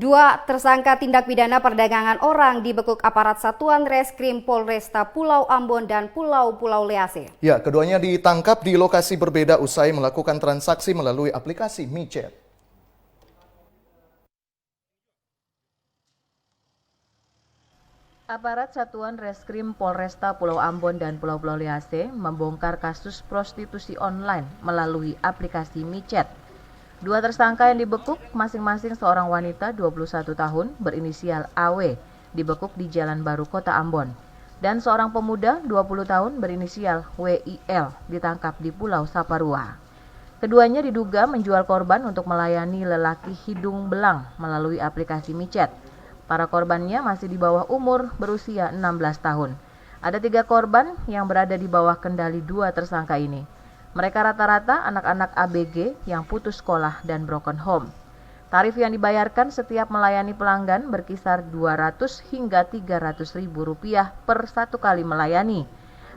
Dua tersangka tindak pidana perdagangan orang dibekuk aparat Satuan Reskrim Polresta Pulau Ambon dan Pulau Lease. Ya, keduanya ditangkap di lokasi berbeda usai melakukan transaksi melalui aplikasi micet. Aparat Satuan Reskrim Polresta Pulau Ambon dan Pulau Lease membongkar kasus prostitusi online melalui aplikasi micet. Dua tersangka yang dibekuk masing-masing seorang wanita 21 tahun berinisial AW dibekuk di Jalan Baru Kota Ambon dan seorang pemuda 20 tahun berinisial WIL ditangkap di Pulau Saparua. Keduanya diduga menjual korban untuk melayani lelaki hidung belang melalui aplikasi micet. Para korbannya masih di bawah umur berusia 16 tahun. Ada 3 korban yang berada di bawah kendali 2 tersangka ini. Mereka rata-rata anak-anak ABG yang putus sekolah dan broken home. Tarif yang dibayarkan setiap melayani pelanggan berkisar 200 hingga 300 ribu rupiah per satu kali melayani.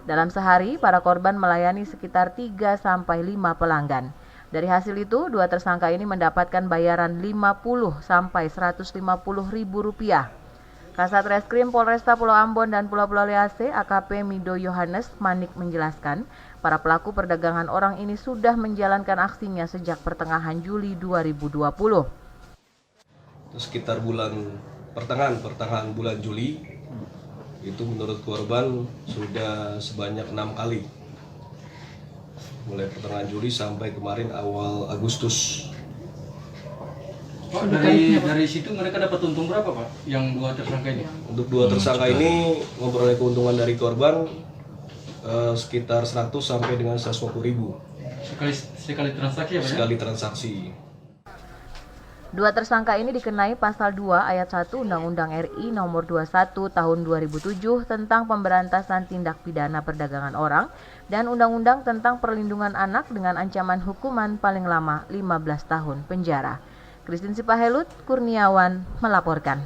Dalam sehari, para korban melayani sekitar 3 sampai 5 pelanggan. Dari hasil itu, 2 tersangka ini mendapatkan bayaran 50 sampai 150 ribu rupiah. Kasat Reskrim Polresta Pulau Ambon dan Pulau Lease AKP Mido Yohanes Manik menjelaskan, para pelaku perdagangan orang ini sudah menjalankan aksinya sejak pertengahan Juli 2020. Sekitar pertengahan bulan Juli, itu menurut korban sudah sebanyak 6 kali. Mulai pertengahan Juli sampai kemarin awal Agustus. Pak, dari situ mereka dapat untung berapa, Pak? Yang 2 tersangka ini? Untuk 2 tersangka ini memperoleh keuntungan dari korban sekitar 100 sampai dengan 150 ribu. Sekali transaksi ya, Pak? Sekali transaksi. 2 tersangka ini dikenai pasal 2 ayat 1 Undang-Undang RI nomor 21 tahun 2007 tentang pemberantasan tindak pidana perdagangan orang dan Undang-Undang tentang perlindungan anak dengan ancaman hukuman paling lama 15 tahun penjara. Christine Sipahelut Kurniawan melaporkan.